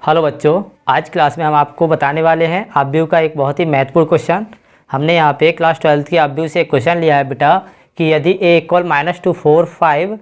Hello बच्चों, आज class में हम आपको बताने वाले हैं अपव्यू का एक बहुत ही महत्वपूर्ण क्वेश्चन। हमने यहाँ पे क्लास 12th की अपव्यू से एक क्वेश्चन लिया है बेटा कि यदि a इक्वल -2 4 5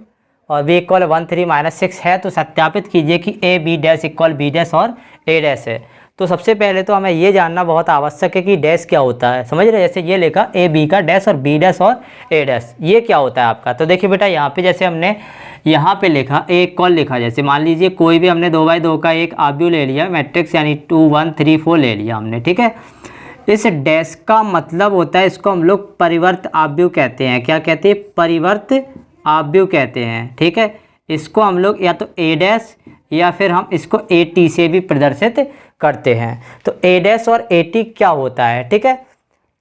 और b इक्वल 1 3 -6 है तो सत्यापित कीजिए कि a b dash equal b dash और a डैश है। तो सबसे पहले तो हमें ये जानना बहुत आवश्यक है कि डैश क्या होता है। समझ रहे, जैसे ये लिखा a b का डैश और b डैश और a डैश, ये क्या होता है आपका। तो देखिए बेटा, यहाँ पे जैसे हमने यहाँ पे लिखा a इक्वल लिखा, जैसे मान लीजिए कोई भी हमने 2x2 का एक अपव्यू ले लिया, मैट्रिक्स यानी 2 1 3 4 ले लिया हमने, ठीक है। इस डैश का मतलब होता है, इसको हम लोग परिवर्त अपव्यू कहते हैं। क्या कहते हैं? परिवर्त अपव्यू कहते हैं, ठीक है। इसको हम लोग या तो a डैश या फिर हम इसको at से भी प्रदर्शित करते हैं। तो a डैश और at क्या होता है, ठीक है।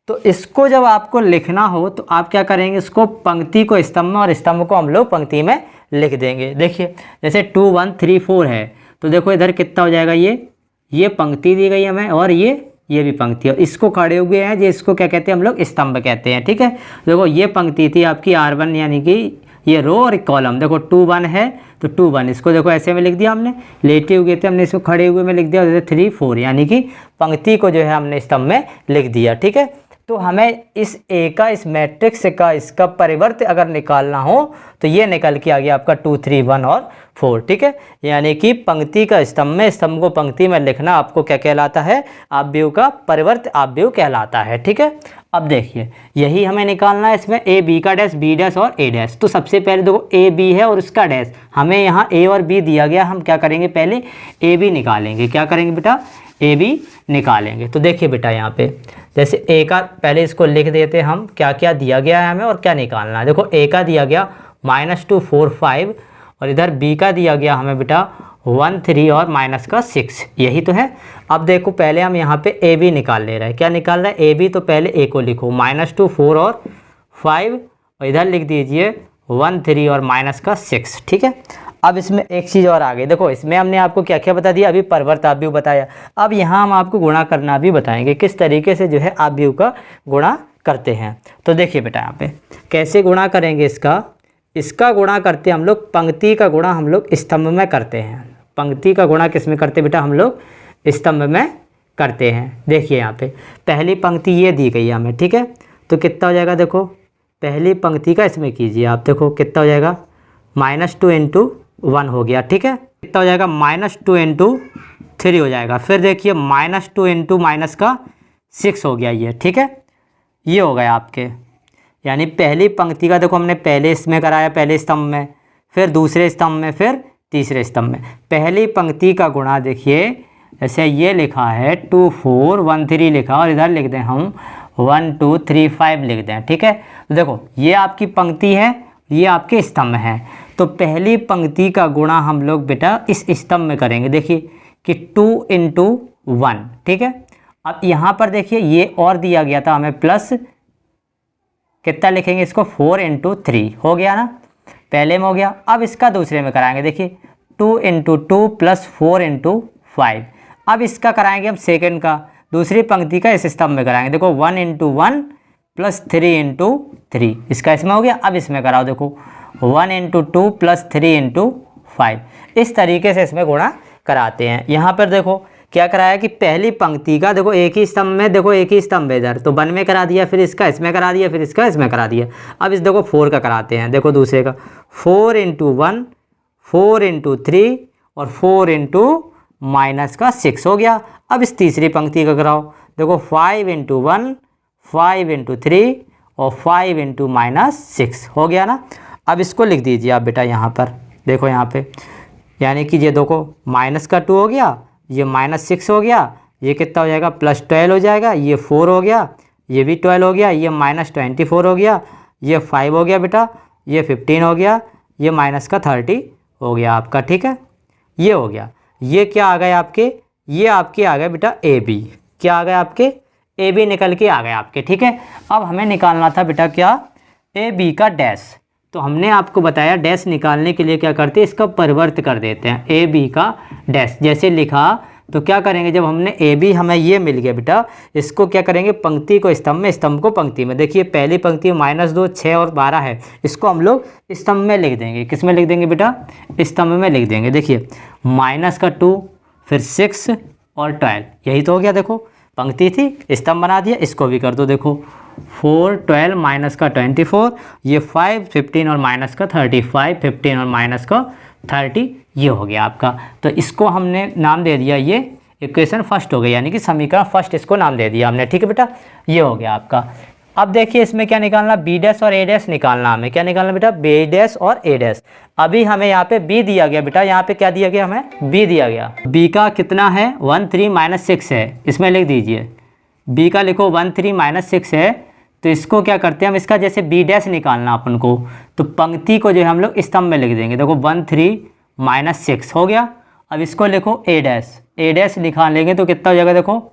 तो इसको जब आपको लिखना हो तो आप क्या करेंगे, इसको पंक्ति को स्तंभ में और स्तंभ को हम लोग पंक्ति में लिख देंगे। देखिए जैसे 2 1 3 4 है तो देखो इधर कितना हो जाएगा, ये पंक्ति दी गई हमें और ये भी पंक्ति, और इसको खड़े हुए हैं, ये इसको क्या कहते हैं हम लोग, स्तंभ कहते हैं, ठीक है। देखो ये पंक्ति थी आपकी R1 यानी कि ये रो और कॉलम। देखो 2 1 है तो 2 1, इसको देखो ऐसे में लिख दिया हमने, लेटे हुए थे हमने इसको खड़े हुए में लिख दिया, जैसे 3 4 यानी कि पंक्ति को जो है हमने स्तंभ में लिख दिया, ठीक है। तो हमें इस A का, इस मैट्रिक्स का, इसका परिवर्त अगर निकालना हो तो ये निकल के आ गया आपका 2 3 1 और 4, ठीक है। यानी कि पंक्ति का स्तंभ में, स्तंभ को पंक्ति में लिखना आपको क्या कहलाता है, अपव्यू का परिवर्त अपव्यू कहलाता है, ठीक है। अब देखिए यही हमें निकालना है, इसमें a b का डैश, b डैश और a डैश। तो सबसे पहले देखो a b है और उसका डैश, हमें यहाँ a और b दिया गया, हम क्या करेंगे, पहले a b निकालेंगे। क्या करेंगे बेटा, a b निकालेंगे। तो देखिए बेटा यहाँ पे जैसे a का पहले इसको लिख देते हम, क्या क्या दिया गया है हमें और क्या निकालना है। देखो a का दिया गया -2 4 5 और इधर b का दिया गया हमें बेटा 1 3 और -6, यही तो है। अब देखो पहले हम यहाँ पे a b निकाल ले रहे हैं। क्या निकाल रहे हैं, a b, तो पहले a को लिखो -2 4 और 5 और इधर लिख दीजिए 1 3 और -6, ठीक है। अब इसमें एक चीज़ और आ गई, देखो इसमें हमने आपको क्या क्या बता दिया, अभी परिवर्त अपव्यू बताया। अब यहाँ हम आपको गुणा करना भी बताएंगे, किस तरीके से जो है अपव्यू का गुणा करते हैं। तो देखिए बेटा यहाँ पे कैसे गुणा करेंगे, इसका गुणा करते हम लोग, पंक्ति का गुणा हम लोग स्तंभ में करते हैं। पंक्ति का गुणा किस में करते बेटा, हम लोग स्तंभ में करते हैं। देखिए यहाँ पे पहली पंक्ति ये दी गई है हमें, ठीक है। तो कितना हो जाएगा, देखो पहली पंक्ति का इसमें कीजिए आप, देखो कितना हो जाएगा, -2 × 1 हो गया, ठीक है। कितना हो जाएगा, -2 × 3 हो जाएगा। फिर देखिए -2 × -6 हो गया ये, ठीक है। ये हो गया आपके, यानी पहली पंक्ति का देखो हमने पहले इसमें कराया, पहले स्तंभ में, फिर दूसरे स्तंभ में, फिर तीसरे स्तंभ में। पहली पंक्ति का गुणा देखिए जैसे ये लिखा है 2 4 1 3 लिखा और इधर लिख दें हम 1 2 3 5 लिख दें, ठीक है। तो देखो ये आपकी पंक्ति है, ये आपके स्तंभ है। तो पहली पंक्ति का गुणा हम लोग बेटा इस स्तंभ में करेंगे। देखिए कि 2 × 1, ठीक है। अब यहाँ पर देखिए ये और दिया गया था हमें प्लस, कितना लिखेंगे इसको, 4 × 3 हो गया ना, पहले में हो गया। अब इसका दूसरे में कराएंगे, देखिए 2 × 2 + 4 × 5। अब इसका कराएंगे हम सेकंड का, दूसरी पंक्ति का इस स्तंभ में कराएंगे। देखो 1 × 1 + 3 × 3, इसका इसमें हो गया। अब इसमें कराओ, देखो 1 × 2 + 3 × 5। इस तरीके से इसमें गुणा कराते हैं। यहाँ पर देखो क्या कराया कि पहली पंक्ति का देखो एक ही स्तंभ में, देखो एक ही स्तंभ है इधर, तो 1 में करा दिया, फिर इसका इसमें करा दिया, फिर इसका इसमें करा दिया। अब इस देखो 4 का कराते हैं, देखो दूसरे का 4 × 1 4 × 3 और 4 × -6 हो गया। अब इस तीसरी पंक्ति का कराओ, देखो 5 × 1 5 × 3 और 5 × -6 हो गया ना। अब इसको लिख दीजिए आप बेटा यहाँ पर, देखो यहाँ पे, यानी कि ये देखो -2 हो गया, ये -6 हो गया, ये कितना हो जाएगा, +12 हो जाएगा, ये 4 हो गया, ये भी 12 हो गया, ये -24 हो गया, ये 5 हो गया बेटा, ये 15 हो गया, ये -30 हो गया आपका, ठीक है। ये हो गया। ये क्या आ गए आपके, ये आपके आ गए बेटा ए बी, क्या आ गए आपके, ए बी निकल के आ गए आपके, ठीक है। अब हमें निकालना था बेटा क्या, ए बी का डैश। तो हमने आपको बताया डैश निकालने के लिए क्या करते हैं, इसका परिवर्त कर देते हैं, ए बी का डैश। जैसे लिखा तो क्या करेंगे, जब हमने ए बी हमें ये मिल गया बेटा, इसको क्या करेंगे, पंक्ति को स्तंभ में, स्तंभ को पंक्ति में। देखिए पहली पंक्ति में -2 6 और 12 है, इसको हम लोग स्तंभ में लिख देंगे। किस में लिख देंगे बेटा, स्तंभ में लिख देंगे। देखिए -2, फिर 6 और 12, यही तो हो गया। देखो पंक्ति थी, स्तंभ बना दिया, इसको भी कर दो। देखो 4, 12 माइनस का 24, ये 5, 15 और माइनस का 35, 15 और माइनस का 30, ये हो गया आपका। तो इसको हमने नाम दे दिया, ये इक्वेशन फर्स्ट हो गई, यानी कि समीकरण फर्स्ट इसको नाम दे दिया हमने। ठीक है बेटा, ये हो गया आपका। अब देखिए इसमें क्या निकालना, बी डैश और ए डैश निकालना हमें। क्या निकालना बेटा, बी डैश और ए डैश। अभी हमें यहाँ पे बी दिया गया बेटा, यहाँ पे क्या दिया गया, हमें बी दिया गया। बी का कितना है, 1 3 माइनस 6 है, इसमें लिख दीजिए। बी का लिखो 1 3 माइनस 6 है। तो इसको क्या करते हैं हम, इसका जैसे बी डैश निकालना अपन को, तो पंक्ति को जो है हम लोग स्तंभ में लिख देंगे। देखो 1 3 माइनस 6 हो गया। अब इसको लिखो ए डैश, ए डैश लिखा लेंगे तो कितना हो जाएगा, देखो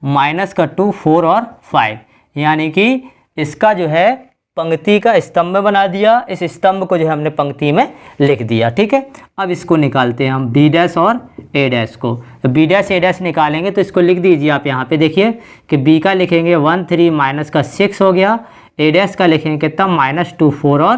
माइनस का 2, 4 और 5, यानी कि इसका जो है पंक्ति का स्तंभ में बना दिया, इस स्तंभ को जो है हमने पंक्ति में लिख दिया। ठीक है, अब इसको निकालते हैं हम बी डैश और ए डैश को। तो बी डैश ए डैश निकालेंगे तो इसको लिख दीजिए आप यहाँ पे। देखिए कि बी का लिखेंगे 1 3 माइनस का 6 हो गया, ए डैश का लिखेंगे कितना, -2 4 और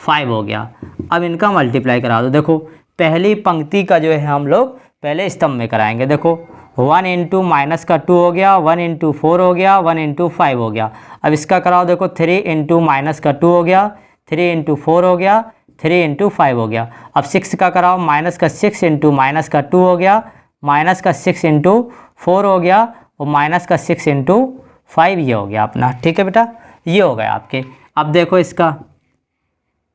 5 हो गया। अब इनका मल्टीप्लाई करा दो। देखो पहली पंक्ति का जो है हम लोग पहले स्तंभ में कराएंगे। देखो 1 इंटू माइनस का 2 हो गया, 1 इंटू 4 हो गया, 1 इंटू 5 हो गया। अब इसका कराओ। देखो 3 इंटू माइनस का 2 हो गया, 3 इंटू 4 हो गया, 3 इंटू 5 हो गया। अब 6 का कराओ, माइनस का 6 इंटू माइनस का 2 हो गया, माइनस का 6 इंटू 4 हो गया, और माइनस का 6 इंटू 5 ये हो गया अपना। ठीक है बेटा, ये हो गया आपके। अब देखो इसका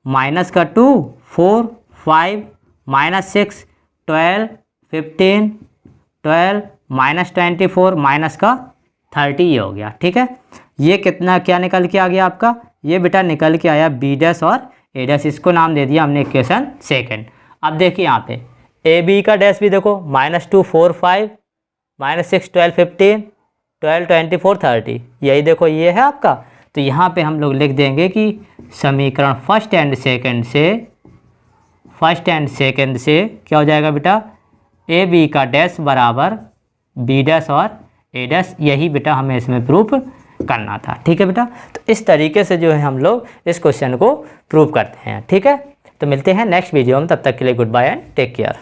माइनस का 2, 4, 5, माइनस 6, 12, 15, 12, -24, माइनस का 30, ये हो गया। ठीक है, ये कितना क्या निकल के आ गया आपका, ये बेटा निकल के आया बी डैश और ए डैश, इसको नाम दे दिया हमने इक्वेशन सेकंड। अब देखिए यहाँ पे ए बी का डैश भी देखो, -2 4 5, -6 12 15, 12 24 30, यही देखो ये है आपका। तो यहाँ पे हम लोग लिख देंगे कि समीकरण फर्स्ट एंड सेकंड से क्या हो जाएगा बेटा, ए बी का डैश बराबर बी डैश और ए डैश, यही बेटा हमें इसमें प्रूफ करना था। ठीक है बेटा, तो इस तरीके से जो है हम लोग इस क्वेश्चन को प्रूव करते हैं। ठीक है, तो मिलते हैं नेक्स्ट वीडियो में, तब तक के लिए goodbye and take care.